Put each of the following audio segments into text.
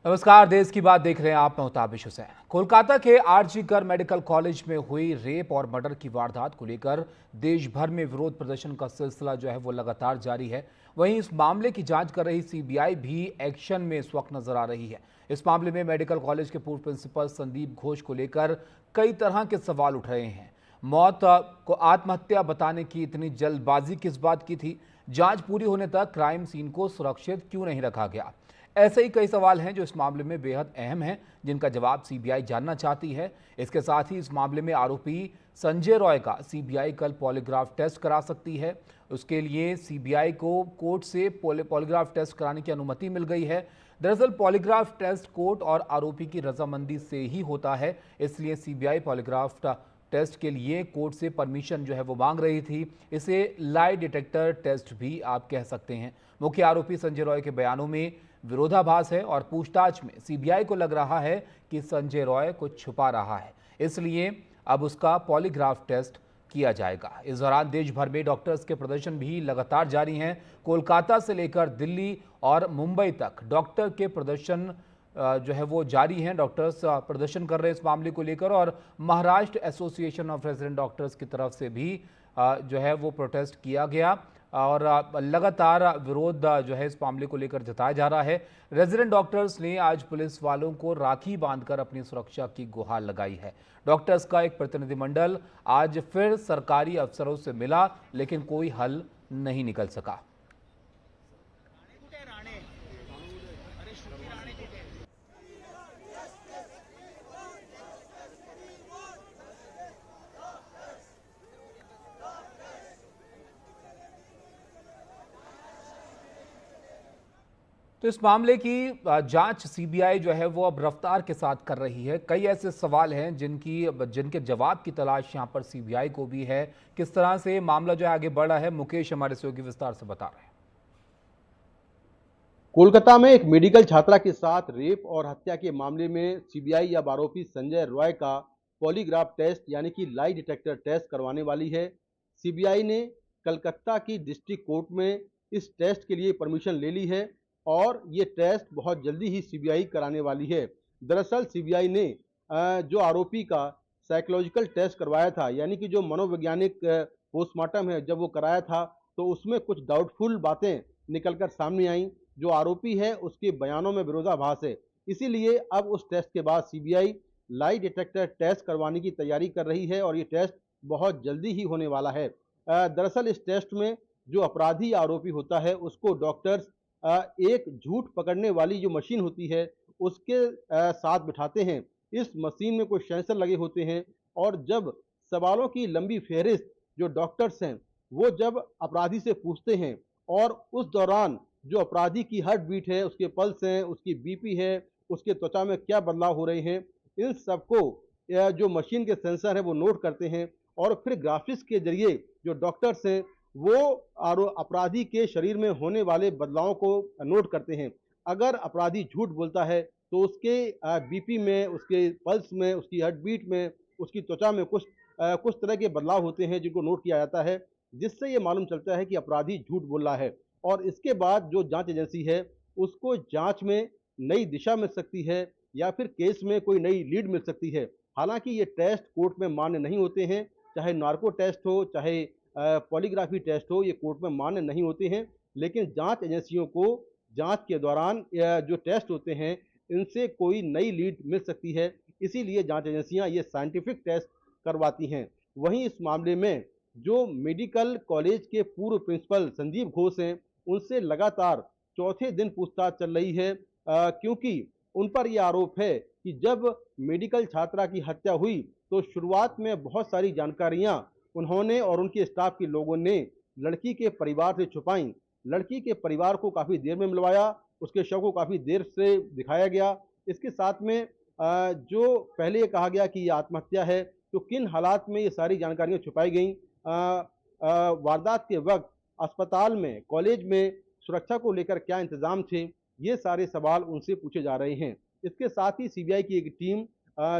नमस्कार, देश की बात देख रहे हैं आप। मैं मुताबिश हुसैन। कोलकाता के आरजी कर मेडिकल कॉलेज में हुई रेप और मर्डर की वारदात को लेकर देश भर में विरोध प्रदर्शन का सिलसिला जो है वो लगातार जारी है। वहीं इस मामले की जांच कर रही सीबीआई भी एक्शन में इस वक्त नजर आ रही है। इस मामले में मेडिकल कॉलेज के पूर्व प्रिंसिपल संदीप घोष को लेकर कई तरह के सवाल उठ रहे हैं। मौत को आत्महत्या बताने की इतनी जल्दबाजी किस बात की थी? जांच पूरी होने तक क्राइम सीन को सुरक्षित क्यों नहीं रखा गया? ऐसे ही कई सवाल हैं जो इस मामले में बेहद अहम हैं, जिनका जवाब सीबीआई जानना चाहती है। इसके साथ ही इस मामले में आरोपी संजय रॉय का सीबीआई कल पॉलीग्राफ टेस्ट करा सकती है। उसके लिए सीबीआई को कोर्ट से पॉलीग्राफ टेस्ट कराने की अनुमति मिल गई है। दरअसल पॉलीग्राफ टेस्ट कोर्ट और आरोपी की रजामंदी से ही होता है, इसलिए सीबीआई पॉलीग्राफ टेस्ट के लिए कोर्ट से परमिशन जो है वो मांग रही थी। इसे लाई डिटेक्टर टेस्ट भी आप कह सकते हैं। मुख्य आरोपी संजय रॉय के बयानों में विरोधाभास है और पूछताछ में सीबीआई को लग रहा है कि संजय रॉय कुछ छुपा रहा है, इसलिए अब उसका पॉलीग्राफ टेस्ट किया जाएगा। इस दौरान देश भर में डॉक्टर्स के प्रदर्शन भी लगातार जारी हैं। कोलकाता से लेकर दिल्ली और मुंबई तक डॉक्टर के प्रदर्शन जो है वो जारी हैं। डॉक्टर्स प्रदर्शन कर रहे हैं इस मामले को लेकर और Maharashtra association of resident doctors की तरफ से भी जो है वो प्रोटेस्ट किया गया और लगातार विरोध जो है इस मामले को लेकर जताया जा रहा है। रेजिडेंट डॉक्टर्स ने आज पुलिस वालों को राखी बांधकर अपनी सुरक्षा की गुहार लगाई है। डॉक्टर्स का एक प्रतिनिधिमंडल आज फिर सरकारी अफसरों से मिला, लेकिन कोई हल नहीं निकल सका। तो इस मामले की जांच सीबीआई जो है वो अब रफ्तार के साथ कर रही है। कई ऐसे सवाल हैं जिनके जवाब की तलाश यहां पर सीबीआई को भी है। किस तरह से मामला जो है आगे बढ़ रहा है, मुकेश हमारे सहयोगी विस्तार से बता रहे हैं। कोलकाता में एक मेडिकल छात्रा के साथ रेप और हत्या के मामले में सीबीआई अब आरोपी संजय रॉय का पॉलीग्राफ टेस्ट यानी कि लाई डिटेक्टर टेस्ट करवाने वाली है। सीबीआई ने कलकत्ता की डिस्ट्रिक्ट कोर्ट में इस टेस्ट के लिए परमिशन ले ली है और ये टेस्ट बहुत जल्दी ही सीबीआई कराने वाली है। दरअसल सीबीआई ने जो आरोपी का साइकोलॉजिकल टेस्ट करवाया था, यानी कि जो मनोवैज्ञानिक पोस्टमार्टम है, जब वो कराया था तो उसमें कुछ डाउटफुल बातें निकलकर सामने आई। जो आरोपी है उसके बयानों में विरोधाभास है, इसीलिए अब उस टेस्ट के बाद सीबीआई लाई डिटेक्टर टेस्ट करवाने की तैयारी कर रही है और ये टेस्ट बहुत जल्दी ही होने वाला है। दरअसल इस टेस्ट में जो अपराधी आरोपी होता है उसको डॉक्टर्स एक झूठ पकड़ने वाली जो मशीन होती है उसके साथ बिठाते हैं। इस मशीन में कुछ सेंसर लगे होते हैं और जब सवालों की लंबी फहरिस्त जो डॉक्टर्स हैं वो जब अपराधी से पूछते हैं और उस दौरान जो अपराधी की हार्ट बीट है, उसके पल्स हैं, उसकी बीपी है, उसके त्वचा में क्या बदलाव हो रहे हैं, इन सबको जो मशीन के सेंसर है वो नोट करते हैं और फिर ग्राफिक्स के जरिए जो डॉक्टर्स हैं वो अपराधी के शरीर में होने वाले बदलावों को नोट करते हैं। अगर अपराधी झूठ बोलता है तो उसके बीपी में, उसके पल्स में, उसकी हार्ट बीट में, उसकी त्वचा में कुछ तरह के बदलाव होते हैं जिनको नोट किया जाता है, जिससे ये मालूम चलता है कि अपराधी झूठ बोल रहा है। और इसके बाद जो जांच एजेंसी है उसको जांच में नई दिशा मिल सकती है या फिर केस में कोई नई लीड मिल सकती है। हालांकि ये टेस्ट कोर्ट में मान्य नहीं होते हैं, चाहे नार्को टेस्ट हो, चाहे पॉलीग्राफी टेस्ट हो, ये कोर्ट में मान्य नहीं होते हैं। लेकिन जांच एजेंसियों को जांच के दौरान जो टेस्ट होते हैं इनसे कोई नई लीड मिल सकती है, इसीलिए जांच एजेंसियां ये साइंटिफिक टेस्ट करवाती हैं। वहीं इस मामले में जो मेडिकल कॉलेज के पूर्व प्रिंसिपल संदीप घोष हैं उनसे लगातार चौथे दिन पूछताछ चल रही है, क्योंकि उन पर यह आरोप है कि जब मेडिकल छात्रा की हत्या हुई तो शुरुआत में बहुत सारी जानकारियां उन्होंने और उनके स्टाफ के लोगों ने लड़की के परिवार से छुपाई। लड़की के परिवार को काफ़ी देर में मिलवाया, उसके शव को काफ़ी देर से दिखाया गया। इसके साथ में जो पहले ये कहा गया कि ये आत्महत्या है, तो किन हालात में ये सारी जानकारियां छुपाई गई, वारदात के वक्त अस्पताल में, कॉलेज में सुरक्षा को लेकर क्या इंतजाम थे, ये सारे सवाल उनसे पूछे जा रहे हैं। इसके साथ ही सीबीआई की एक टीम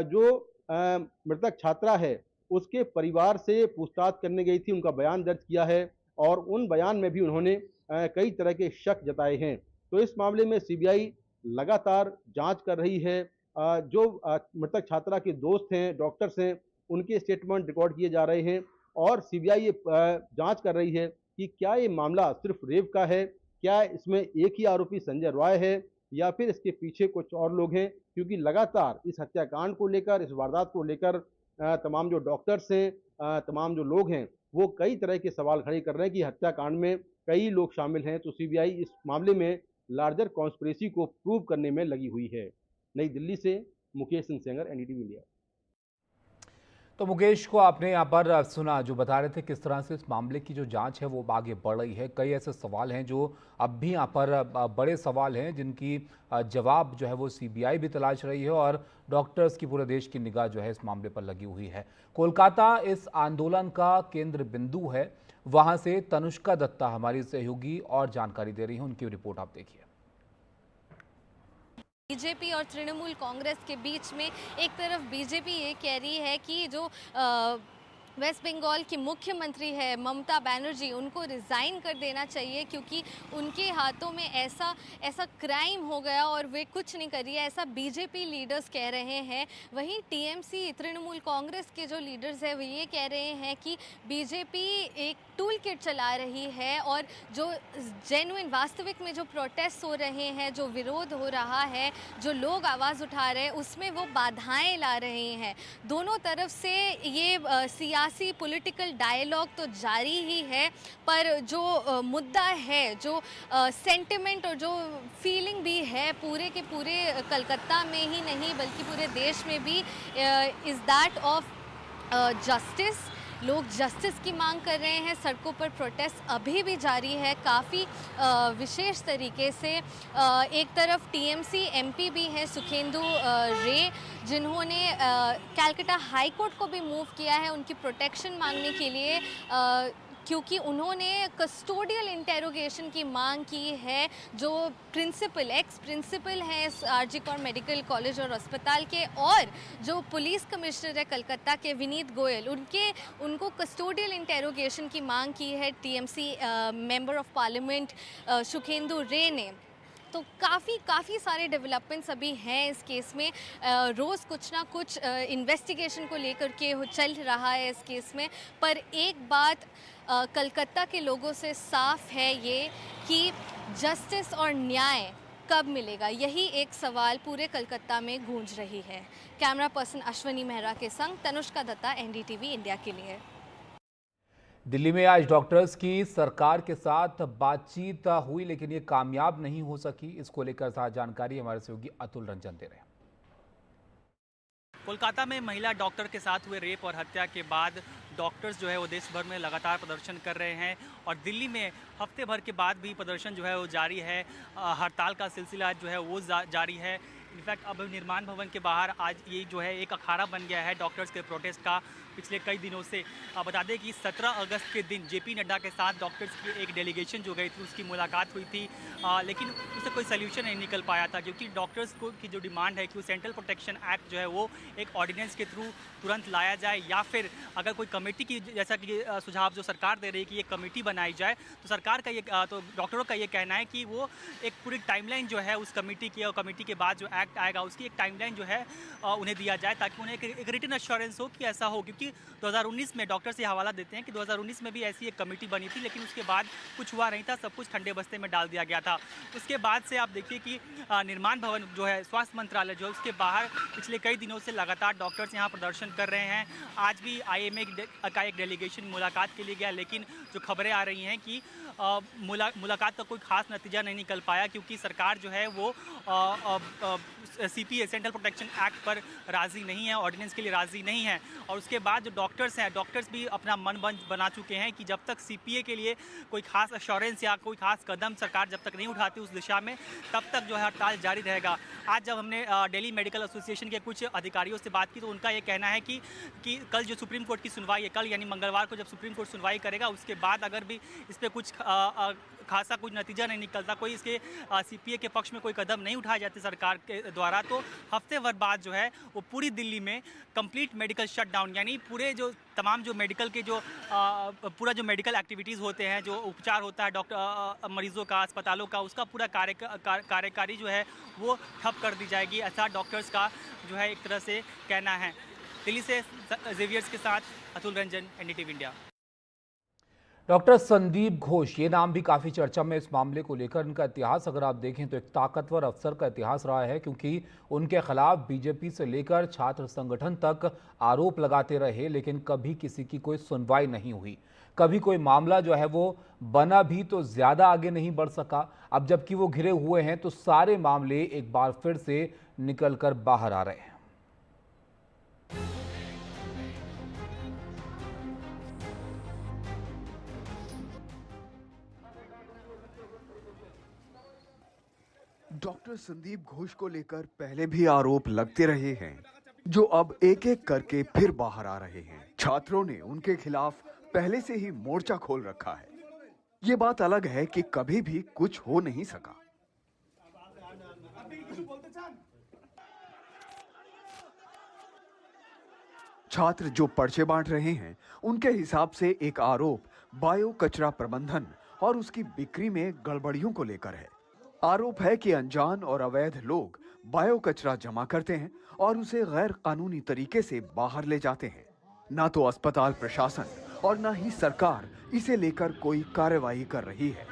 जो मृतक छात्रा है उसके परिवार से पूछताछ करने गई थी, उनका बयान दर्ज किया है और उन बयान में भी उन्होंने कई तरह के शक जताए हैं। तो इस मामले में सीबीआई लगातार जांच कर रही है। जो मृतक छात्रा के दोस्त हैं, डॉक्टर्स हैं, उनके स्टेटमेंट रिकॉर्ड किए जा रहे हैं और सीबीआई ये जांच कर रही है कि क्या ये मामला सिर्फ रेप का है, क्या इसमें एक ही आरोपी संजय रॉय है या फिर इसके पीछे कुछ और लोग हैं, क्योंकि लगातार इस हत्याकांड को लेकर, इस वारदात को लेकर तमाम जो डॉक्टर्स हैं, तमाम जो लोग हैं, वो कई तरह के सवाल खड़े कर रहे हैं कि हत्याकांड में कई लोग शामिल हैं। तो सीबीआई इस मामले में लार्जर कॉन्स्पिरेसी को प्रूव करने में लगी हुई है। नई दिल्ली से मुकेश सिंह सेंगर, एनडीटीवी इंडिया। तो मुकेश को आपने यहाँ पर सुना, जो बता रहे थे किस तरह से इस मामले की जो जांच है वो आगे बढ़ रही है। कई ऐसे सवाल हैं जो अब भी यहाँ पर बड़े सवाल हैं, जिनकी जवाब जो है वो सीबीआई भी तलाश रही है और डॉक्टर्स की पूरे देश की निगाह जो है इस मामले पर लगी हुई है। कोलकाता इस आंदोलन का केंद्र बिंदु है। वहाँ से तनुष्का दत्ता हमारी सहयोगी और जानकारी दे रही है, उनकी रिपोर्ट आप देखिए। बीजेपी और तृणमूल कांग्रेस के बीच में एक तरफ बीजेपी ये कह रही है कि जो वेस्ट बंगाल की मुख्यमंत्री है ममता बनर्जी, उनको रिज़ाइन कर देना चाहिए क्योंकि उनके हाथों में ऐसा क्राइम हो गया और वे कुछ नहीं कर रही है, ऐसा बीजेपी लीडर्स कह रहे हैं। वहीं टीएमसी तृणमूल कांग्रेस के जो लीडर्स हैं वो ये कह रहे हैं कि बीजेपी एक टूल किट चला रही है और जो जेन्युइन वास्तविक में जो प्रोटेस्ट हो रहे हैं, जो विरोध हो रहा है, जो लोग आवाज़ उठा रहे हैं, उसमें वो बाधाएं ला रहे हैं। दोनों तरफ से ये सियासी पॉलिटिकल डायलॉग तो जारी ही है, पर जो मुद्दा है, जो सेंटिमेंट और जो फीलिंग भी है पूरे के पूरे कलकत्ता में ही नहीं बल्कि पूरे देश में भी, इज़ दैट ऑफ जस्टिस। लोग जस्टिस की मांग कर रहे हैं। सड़कों पर प्रोटेस्ट अभी भी जारी है काफ़ी विशेष तरीके से। एक तरफ टीएमसी एमपी भी हैं सुखेंदु रे, जिन्होंने कलकत्ता हाई कोर्ट को भी मूव किया है उनकी प्रोटेक्शन मांगने के लिए, क्योंकि उन्होंने कस्टोडियल इंटेरोगेशन की मांग की है। जो एक्स प्रिंसिपल हैं आरजी कौर मेडिकल कॉलेज और अस्पताल के, और जो पुलिस कमिश्नर है कलकत्ता के विनीत गोयल, उनको कस्टोडियल इंटेरोगेशन की मांग की है TMC member of parliament Sukhendu रे ने। तो काफ़ी सारे डेवलपमेंट्स अभी हैं इस केस में। रोज़ कुछ ना कुछ इन्वेस्टिगेशन को लेकर के चल रहा है इस केस में। पर एक बात कलकत्ता के लोगों से साफ है ये कि जस्टिस और न्याय कब मिलेगा, यही एक सवाल पूरे कलकत्ता में गूंज रही है। कैमरा पर्सन अश्वनी मेहरा के संग तनुष्का दत्ता, एनडीटीवी इंडिया के लिए। दिल्ली में आज डॉक्टर्स की सरकार के साथ बातचीत हुई, लेकिन ये कामयाब नहीं हो सकी। इसको लेकर साथ जानकारी हमारे सहयोगी अतुल रंजन दे रहे हैं। कोलकाता में महिला डॉक्टर के साथ हुए रेप और हत्या के बाद डॉक्टर्स जो है वो देश भर में लगातार प्रदर्शन कर रहे हैं और दिल्ली में हफ्ते भर के बाद भी प्रदर्शन जो है वो जारी है। हड़ताल का सिलसिला जो है वो जारी है। इनफैक्ट अब निर्माण भवन के बाहर आज ये जो है एक अखाड़ा बन गया है डॉक्टर्स के प्रोटेस्ट का पिछले कई दिनों से। बता दें कि 17 अगस्त के दिन जेपी नड्डा के साथ डॉक्टर्स की एक डेलीगेशन जो गई थी उसकी मुलाकात हुई थी, लेकिन उससे कोई सल्यूशन नहीं निकल पाया था, क्योंकि डॉक्टर्स को की जो डिमांड है कि वो सेंट्रल प्रोटेक्शन एक्ट जो है वो एक ऑर्डिनेंस के थ्रू तुरंत लाया जाए, या फिर अगर कोई कमेटी की, जैसा कि सुझाव जो सरकार दे रही है कि ये कमेटी बनाई जाए, तो सरकार का ये तो डॉक्टरों का ये कहना है कि वो एक पूरी टाइमलाइन जो है उस कमेटी की और कमेटी के बाद जो एक्ट आएगा उसकी एक टाइमलाइन जो है उन्हें दिया जाए, ताकि उन्हें एक रिटन एश्योरेंस हो कि ऐसा हो। क्योंकि 2019 में डॉक्टर से हवाला देते हैं कि 2019 में भी ऐसी एक कमेटी बनी थी, लेकिन उसके बाद कुछ हुआ नहीं था, सब कुछ ठंडे बस्ते में डाल दिया गया था। उसके बाद से आप देखिए कि निर्माण भवन जो है स्वास्थ्य मंत्रालय जो है उसके बाहर पिछले कई दिनों से लगातार डॉक्टर्स यहाँ प्रदर्शन कर रहे हैं। आज भी आईएमए का एक डेलीगेशन मुलाकात के लिए गया, लेकिन जो खबरें आ रही हैं कि मुलाकात का कोई खास नतीजा नहीं निकल पाया, क्योंकि सरकार जो है वो सीपीए सेंट्रल प्रोटेक्शन एक्ट पर राज़ी नहीं है, ऑर्डिनेंस के लिए राज़ी नहीं है। और उसके बाद जो डॉक्टर्स हैं, डॉक्टर्स भी अपना मन बना चुके हैं कि जब तक सीपीए के लिए कोई खास एश्योरेंस या कोई खास कदम सरकार जब तक नहीं उठाती उस दिशा में, तब तक जो है हड़ताल जारी रहेगा। आज जब हमने दिल्ली मेडिकल एसोसिएशन के कुछ अधिकारियों से बात की तो उनका ये कहना है कि कल जो सुप्रीम कोर्ट की सुनवाई है, कल यानी मंगलवार को जब सुप्रीम कोर्ट सुनवाई करेगा, उसके बाद अगर भी इस पर कुछ खासा कुछ नतीजा नहीं निकलता, कोई इसके सीपीए के पक्ष में कोई कदम नहीं उठाए जाते सरकार के द्वारा, तो हफ्ते भर बाद जो है वो पूरी दिल्ली में कंप्लीट मेडिकल शटडाउन, यानी पूरे जो तमाम जो मेडिकल के जो पूरा जो मेडिकल एक्टिविटीज़ होते हैं, जो उपचार होता है डॉक्टर मरीजों का, अस्पतालों का, उसका पूरा कार्यकारी जो है वो ठप कर दी जाएगी, ऐसा डॉक्टर्स का जो है एक तरह से कहना है। दिल्ली से जेवियर्स के साथ Atul Ranjan, NDTV India. Doctor Sandeep Ghosh, ये नाम भी काफ़ी चर्चा में इस मामले को लेकर। इनका इतिहास अगर आप देखें तो एक ताकतवर अफसर का इतिहास रहा है, क्योंकि उनके खिलाफ बीजेपी से लेकर छात्र संगठन तक आरोप लगाते रहे, लेकिन कभी किसी की कोई सुनवाई नहीं हुई। कभी कोई मामला जो है वो बना भी तो ज़्यादा आगे नहीं बढ़ सका। अब जबकि वो घिरे हुए हैं तो सारे मामले एक बार फिर से निकल कर बाहर आ रहे हैं। डॉक्टर संदीप घोष को लेकर पहले भी आरोप लगते रहे हैं, जो अब एक एक करके फिर बाहर आ रहे हैं। छात्रों ने उनके खिलाफ पहले से ही मोर्चा खोल रखा है। ये बात अलग है कि कभी भी कुछ हो नहीं सका। छात्र जो पर्चे बांट रहे हैं, उनके हिसाब से एक आरोप बायो कचरा प्रबंधन और उसकी बिक्री में गड़बड़ियों को लेकर है। आरोप है कि अनजान और अवैध लोग बायो कचरा जमा करते हैं और उसे गैर कानूनी तरीके से बाहर ले जाते हैं। ना तो अस्पताल प्रशासन और ना ही सरकार इसे लेकर कोई कार्रवाई कर रही है।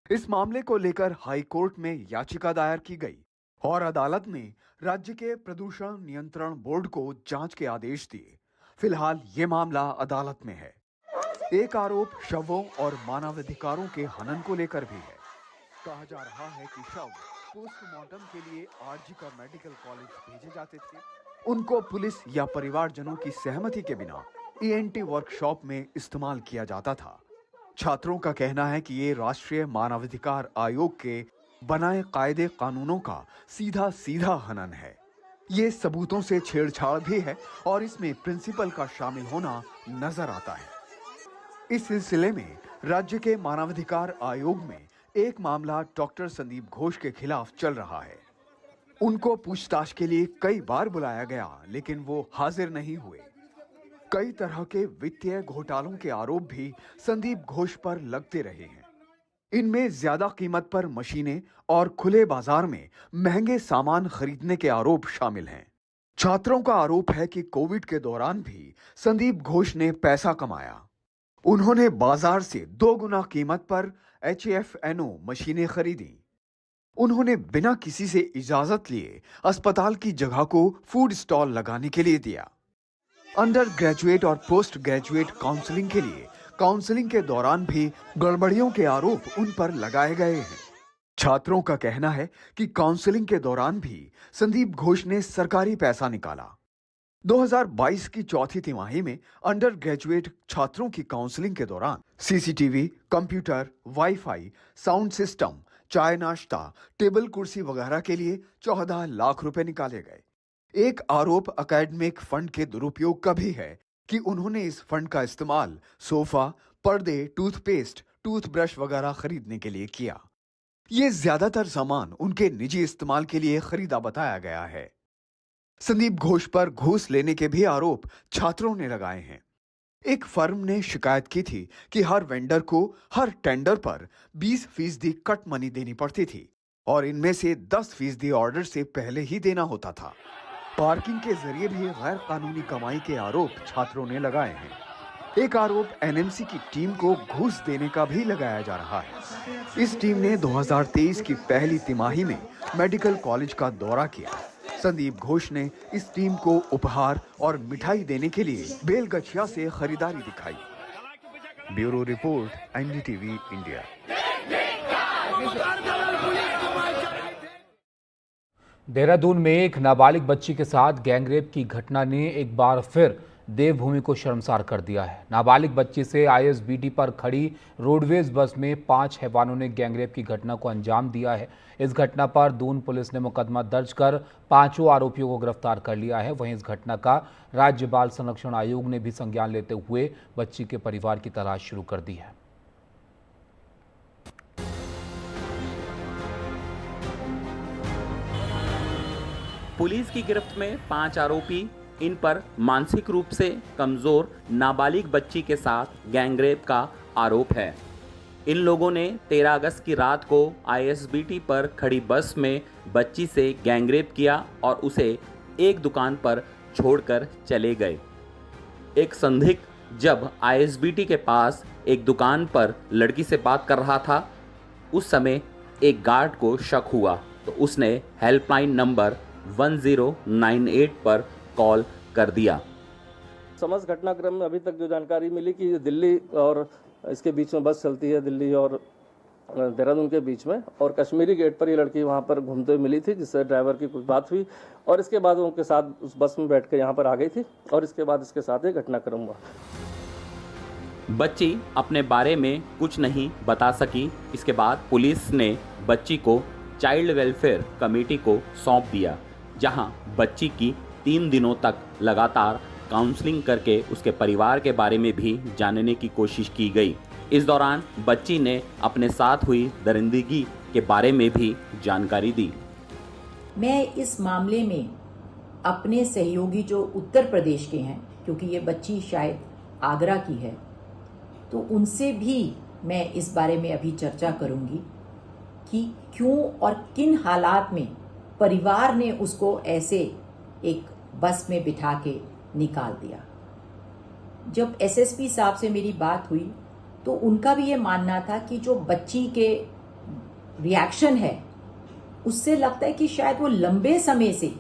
इस मामले को लेकर हाई कोर्ट में याचिका दायर की गई और अदालत ने राज्य के प्रदूषण नियंत्रण बोर्ड को जांच के आदेश दिए। फिलहाल ये मामला अदालत में है। एक आरोप शवों और मानवाधिकारों के हनन को लेकर भी है। कहा जा रहा है कि शव पोस्टमार्टम के लिए आरजीकर मेडिकल कॉलेज भेजे जाते थे। उनको पुलिस या परिवारजनों की सहमति के बिना ईएनटी वर्कशॉप में इस्तेमाल किया जाता था। छात्रों का कहना है कि ये राष्ट्रीय मानवाधिकार आयोग के बनाए कायदे कानूनों का सीधा सीधा हनन है। ये सबूतों से छेड़छाड़ भी है और इसमें प्रिंसिपल का शामिल होना नजर आता है। इस सिलसिले में राज्य के मानवाधिकार आयोग में एक मामला डॉक्टर संदीप घोष के खिलाफ चल रहा है। उनको पूछताछ के लिए कई बार बुलाया गया, लेकिन वो हाजिर नहीं हुए। कई तरह के वित्तीय घोटालों के आरोप भी संदीप घोष पर लगते रहे हैं। इनमें ज्यादा कीमत पर मशीनें और खुले बाजार में महंगे सामान खरीदने के आरोप शामिल हैं। छात्रों का आरोप है कि कोविड के दौरान भी संदीप घोष ने पैसा कमाया। उन्होंने बाजार से 2 गुना कीमत पर HFNO मशीनें खरीदी। उन्होंने बिना किसी से इजाजत लिए अस्पताल की जगह को फूड स्टॉल लगाने के लिए दिया। अंडर ग्रेजुएट और पोस्ट ग्रेजुएट काउंसलिंग के लिए काउंसलिंग के दौरान भी गड़बड़ियों के आरोप उन पर लगाए गए हैं। छात्रों का कहना है कि काउंसलिंग के दौरान भी संदीप घोष ने सरकारी पैसा निकाला। 2022 की चौथी तिमाही में अंडर ग्रेजुएट छात्रों की काउंसलिंग के दौरान CCTV, computer, wifi, sound system, चाय नाश्ता, टेबल कुर्सी वगैरह के लिए 14 लाख रुपए निकाले गए। एक आरोप एकेडमिक फंड के दुरुपयोग का भी है कि उन्होंने इस फंड का इस्तेमाल सोफा, पर्दे, टूथपेस्ट, टूथब्रश वगैरह खरीदने के लिए किया। ये ज्यादातर सामान उनके निजी इस्तेमाल के लिए खरीदा बताया गया है। संदीप घोष पर घूस लेने के भी आरोप छात्रों ने लगाए हैं। एक फर्म ने शिकायत की थी कि हर वेंडर को हर टेंडर पर 20% कट मनी देनी पड़ती थी और इनमें से 10% ऑर्डर से पहले ही देना होता था। पार्किंग के जरिए भी गैर कानूनी कमाई के आरोप छात्रों ने लगाए हैं। एक आरोप एनएमसी की टीम को घूस देने का भी लगाया जा रहा है। इस टीम ने 2023 की पहली तिमाही में मेडिकल कॉलेज का दौरा किया। संदीप घोष ने इस टीम को उपहार और मिठाई देने के लिए बेलगछिया से खरीदारी दिखाई। Bureau report, NDTV India. Dehradun में एक नाबालिग बच्ची के साथ गैंगरेप की घटना ने एक बार फिर देवभूमि को शर्मसार कर दिया है। नाबालिग बच्ची से आईएसबीटी पर खड़ी रोडवेज बस में 5 हैवानों ने गैंगरेप की घटना को अंजाम दिया है। इस घटना पर दून पुलिस ने मुकदमा दर्ज कर 5 आरोपियों को गिरफ्तार कर लिया है। वहीं इस घटना का राज्य बाल संरक्षण आयोग ने भी संज्ञान लेते हुए बच्ची के परिवार की तलाश शुरू कर दी है। पुलिस की गिरफ्त में 5 आरोपी, इन पर मानसिक रूप से कमजोर नाबालिग बच्ची के साथ गैंगरेप का आरोप है। इन लोगों ने 13 अगस्त की रात को आईएसबीटी पर खड़ी बस में बच्ची से गैंगरेप किया और उसे एक दुकान पर छोड़कर चले गए। एक संदिग्ध जब आईएसबीटी के पास एक दुकान पर लड़की से बात कर रहा था, उस समय एक गार्ड को शक हुआ तो उसने हेल्पलाइन नंबर 1098 पर कॉल कर दिया। समस्त घटनाक्रम में अभी तक जो जानकारी मिली कि दिल्ली और इसके बीच में बस चलती है, दिल्ली और देहरादून के बीच में, और कश्मीरी गेट पर ये लड़की वहाँ पर घूमते हुए मिली थी, जिससे ड्राइवर की कुछ बात हुई और इसके बाद उनके साथ उस बस में बैठ कर यहाँ पर आ गई थी और इसके बाद इसके साथ एक घटनाक्रम हुआ। बच्ची अपने बारे में कुछ नहीं बता सकी। इसके बाद पुलिस ने बच्ची को चाइल्ड वेलफेयर कमेटी को सौंप दिया, जहां बच्ची की 3 दिनों तक लगातार काउंसलिंग करके उसके परिवार के बारे में भी जानने की कोशिश की गई। इस दौरान बच्ची ने अपने साथ हुई दरिंदगी के बारे में भी जानकारी दी। मैं इस मामले में अपने सहयोगी जो उत्तर प्रदेश के हैं, क्योंकि ये बच्ची शायद आगरा की है, तो उनसे भी मैं इस बारे में अभी चर्चा करूंगी कि क्यों और किन हालात में परिवार ने उसको ऐसे एक बस में बिठा के निकाल दिया। जब एसएसपी साहब से मेरी बात हुई तो उनका भी ये मानना था कि जो बच्ची के रिएक्शन है उससे लगता है कि शायद वो लंबे समय से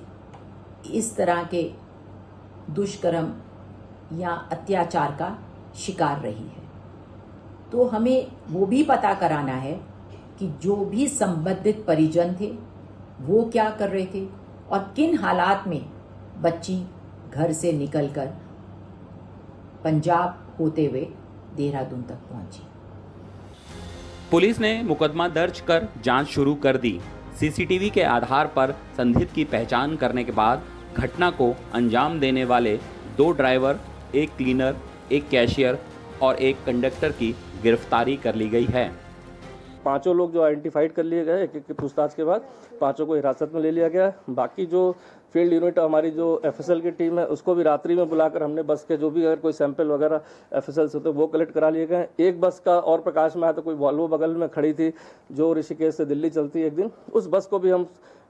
इस तरह के दुष्कर्म या अत्याचार का शिकार रही है। तो हमें वो भी पता कराना है कि जो भी संबंधित परिजन थे वो क्या कर रहे थे और किन हालात में बच्ची घर से निकलकर पंजाब होते हुए देहरादून तक पहुंची। पुलिस ने मुकदमा दर्ज कर जांच शुरू कर दी। सीसीटीवी के आधार पर संदिग्ध की पहचान करने के बाद घटना को अंजाम देने वाले 2 ड्राइवर, एक क्लीनर, एक कैशियर और एक कंडक्टर की गिरफ्तारी कर ली गई है। 5 लोग जो आइडेंटिफाइड कर लिए गए, एक पूछताछ के बाद 5 को हिरासत में ले लिया गया। बाकी जो फील्ड यूनिट हमारी जो एफएसएल की टीम है उसको भी रात्रि में बुलाकर हमने बस के जो भी अगर कोई सैंपल वगैरह एफएसएल से तो वो कलेक्ट करा लिए गए। एक बस का और प्रकाश में आया तो कोई वॉल्वो बगल में खड़ी थी जो ऋषिकेश से दिल्ली चलती है एक दिन, उस बस को भी हम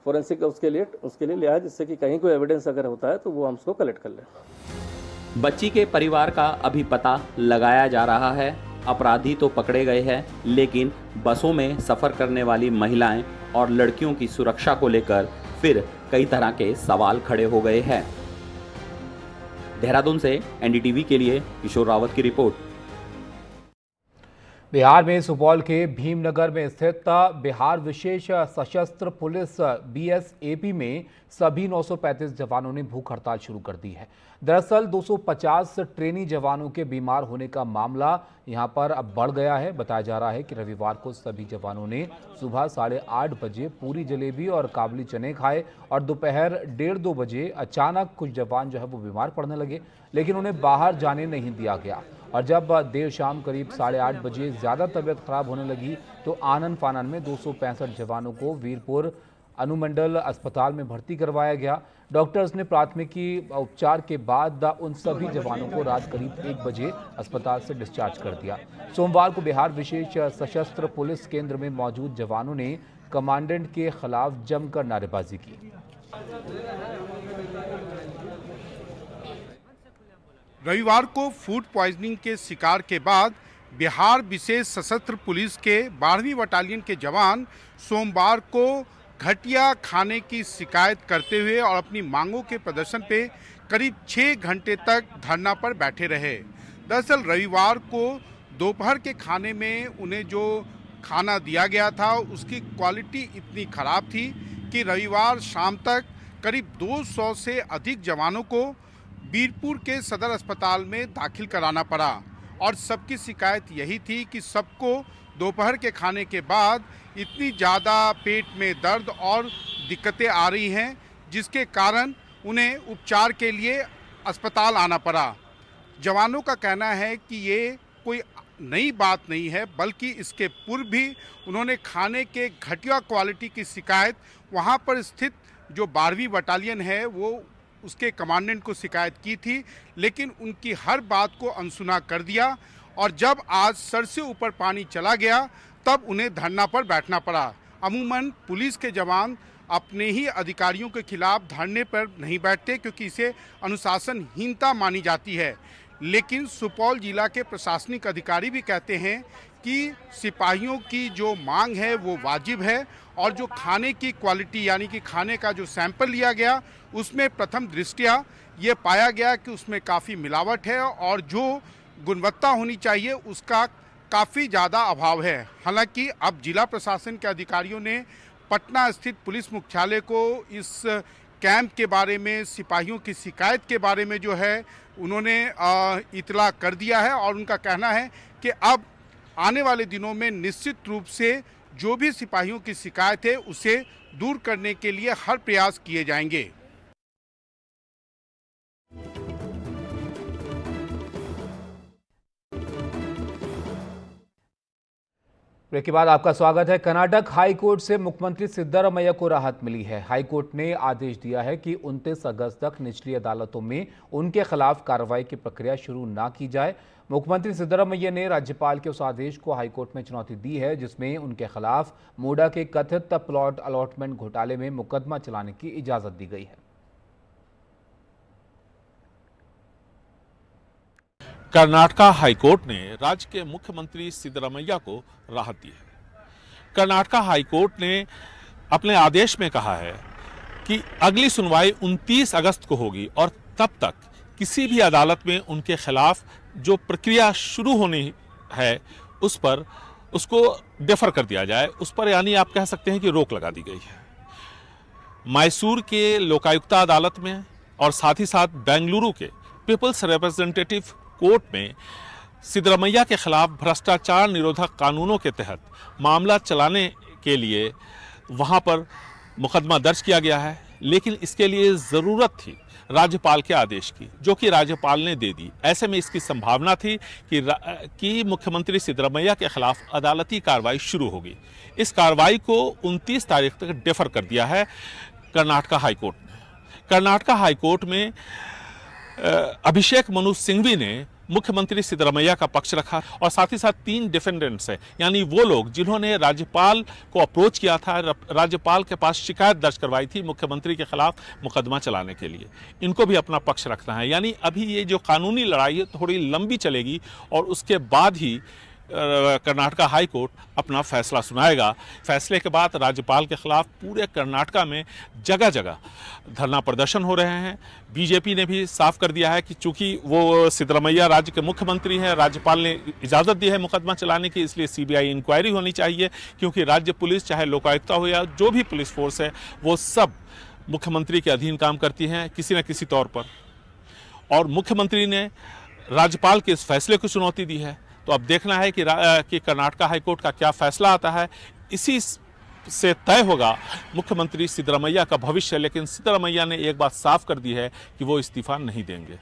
फोरेंसिक उसके लिए ले आए, जिससे कि कहीं कोई एविडेंस अगर होता है तो वो हम उसको कलेक्ट कर लें। बच्ची के परिवार का अभी पता लगाया जा रहा है। अपराधी तो पकड़े गए हैं, लेकिन बसों में सफर करने वाली महिलाएं और लड़कियों की सुरक्षा को लेकर फिर कई तरह के सवाल खड़े हो गए हैं। देहरादून से एनडीटीवी के लिए किशोर रावत की रिपोर्ट। बिहार में सुपौल के भीमनगर में स्थित बिहार विशेष सशस्त्र पुलिस बीएसएपी में सभी 935 जवानों ने भूख हड़ताल शुरू कर दी है। दरअसल 250 ट्रेनी जवानों के बीमार होने का मामला यहां पर अब बढ़ गया है। बताया जा रहा है कि रविवार को सभी जवानों ने सुबह 8:30 बजे पूरी जलेबी और काबुली चने खाए और दोपहर 1:30-2 बजे अचानक कुछ जवान जो है वो बीमार पड़ने लगे, लेकिन उन्हें बाहर जाने नहीं दिया गया। और जब देर शाम करीब 8:30 बजे ज़्यादा तबीयत खराब होने लगी तो आनन फानन में 265 जवानों को वीरपुर अनुमंडल अस्पताल में भर्ती करवाया गया। डॉक्टर्स ने प्राथमिकी उपचार के बाद उन सभी जवानों को रात करीब 1 बजे अस्पताल से डिस्चार्ज कर दिया। सोमवार को बिहार विशेष सशस्त्र पुलिस केंद्र में मौजूद जवानों ने कमांडेंट के खिलाफ जमकर नारेबाजी की। रविवार को फूड पॉइजनिंग के शिकार के बाद बिहार विशेष सशस्त्र पुलिस के 12वीं बटालियन के जवान सोमवार को घटिया खाने की शिकायत करते हुए और अपनी मांगों के प्रदर्शन पे करीब 6 घंटे तक धरना पर बैठे रहे। दरअसल रविवार को दोपहर के खाने में उन्हें जो खाना दिया गया था उसकी क्वालिटी इतनी खराब थी कि रविवार शाम तक करीब 200 से अधिक जवानों को बीरपुर के सदर अस्पताल में दाखिल कराना पड़ा और सबकी शिकायत यही थी कि सबको दोपहर के खाने के बाद इतनी ज़्यादा पेट में दर्द और दिक्कतें आ रही हैं, जिसके कारण उन्हें उपचार के लिए अस्पताल आना पड़ा। जवानों का कहना है कि ये कोई नई बात नहीं है, बल्कि इसके पूर्व भी उन्होंने खाने के घटिया क्वालिटी की शिकायत वहाँ पर स्थित जो 12वीं बटालियन है वो उसके कमांडेंट को शिकायत की थी, लेकिन उनकी हर बात को अनसुना कर दिया और जब आज सर से ऊपर पानी चला गया तब उन्हें धरना पर बैठना पड़ा। अमूमन पुलिस के जवान अपने ही अधिकारियों के खिलाफ धरने पर नहीं बैठते क्योंकि इसे अनुशासनहीनता मानी जाती है, लेकिन सुपौल जिला के प्रशासनिक अधिकारी भी कहते हैं कि सिपाहियों की जो मांग है वो वाजिब है और जो खाने की क्वालिटी यानी कि खाने का जो सैंपल लिया गया उसमें प्रथम दृष्टया ये पाया गया कि उसमें काफ़ी मिलावट है और जो गुणवत्ता होनी चाहिए उसका काफ़ी ज़्यादा अभाव है। हालांकि अब जिला प्रशासन के अधिकारियों ने पटना स्थित पुलिस मुख्यालय को इस कैंप के बारे में, सिपाहियों की शिकायत के बारे में जो है उन्होंने इतला कर दिया है और उनका कहना है कि अब आने वाले दिनों में निश्चित रूप से जो भी सिपाहियों की शिकायत है उसे दूर करने के लिए हर प्रयास किए जाएंगे। ब्रेक के बाद आपका स्वागत है। कर्नाटक हाई कोर्ट से मुख्यमंत्री सिद्धरामैया को राहत मिली है। हाई कोर्ट ने आदेश दिया है कि 29 अगस्त तक निचली अदालतों में उनके खिलाफ कार्रवाई की प्रक्रिया शुरू ना की जाए। मुख्यमंत्री सिद्धरामैया ने राज्यपाल के उस आदेश को हाई कोर्ट में चुनौती दी है जिसमें उनके खिलाफ मोडा के कथित प्लॉट अलॉटमेंट घोटाले में मुकदमा चलाने की इजाजत दी गई है। कर्नाटक हाईकोर्ट ने राज्य के मुख्यमंत्री सिद्धरामैया को राहत दी है। कर्नाटक हाईकोर्ट ने अपने आदेश में कहा है कि अगली सुनवाई 29 अगस्त को होगी और तब तक किसी भी अदालत में उनके खिलाफ जो प्रक्रिया शुरू होनी है उस पर उसको डेफर कर दिया जाए, उस पर यानी आप कह सकते हैं कि रोक लगा दी गई है। मैसूर के लोकायुक्ता अदालत में और साथ ही साथ बेंगलुरु के पीपल्स रिप्रेजेंटेटिव कोर्ट में सिद्धरामैया के खिलाफ भ्रष्टाचार निरोधक कानूनों के तहत मामला चलाने के लिए वहां पर मुकदमा दर्ज किया गया है, लेकिन इसके लिए ज़रूरत थी राज्यपाल के आदेश की, जो कि राज्यपाल ने दे दी। ऐसे में इसकी संभावना थी कि मुख्यमंत्री सिद्धरामैया के खिलाफ अदालती कार्रवाई शुरू होगी। इस कार्रवाई को 29 तारीख तक डेफर कर दिया है कर्नाटक हाईकोर्ट ने। कर्नाटक हाईकोर्ट में अभिषेक मनु सिंघवी ने मुख्यमंत्री सिद्धरामैया का पक्ष रखा और साथ ही साथ 3 डिफेंडेंट्स हैं, यानी वो लोग जिन्होंने राज्यपाल को अप्रोच किया था, राज्यपाल के पास शिकायत दर्ज करवाई थी मुख्यमंत्री के खिलाफ मुकदमा चलाने के लिए। इनको भी अपना पक्ष रखना है, यानी अभी ये जो कानूनी लड़ाई है थोड़ी लंबी चलेगी और उसके बाद ही कर्नाटक हाई कोर्ट अपना फैसला सुनाएगा। फैसले के बाद राज्यपाल के खिलाफ पूरे कर्नाटक में जगह जगह धरना प्रदर्शन हो रहे हैं। बीजेपी ने भी साफ कर दिया है कि चूंकि वो सिद्धरामैया राज्य के मुख्यमंत्री हैं, राज्यपाल ने इजाज़त दी है मुकदमा चलाने की, इसलिए सीबीआई इंक्वायरी होनी चाहिए, क्योंकि राज्य पुलिस चाहे लोकायुक्ता हो या जो भी पुलिस फोर्स है वो सब मुख्यमंत्री के अधीन काम करती हैं किसी न किसी तौर पर। और मुख्यमंत्री ने राज्यपाल के इस फैसले को चुनौती दी है, तो अब देखना है कि कर्नाटक हाईकोर्ट का क्या फैसला आता है। इसी से तय होगा मुख्यमंत्री सिद्धरामैया का भविष्य, लेकिन सिद्धरामैया ने एक बात साफ कर दी है कि वो इस्तीफा नहीं देंगे।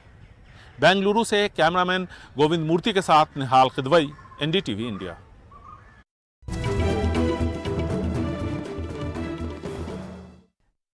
बेंगलुरु से कैमरामैन गोविंद मूर्ति के साथ निहाल खिदवई, एनडीटीवी इंडिया।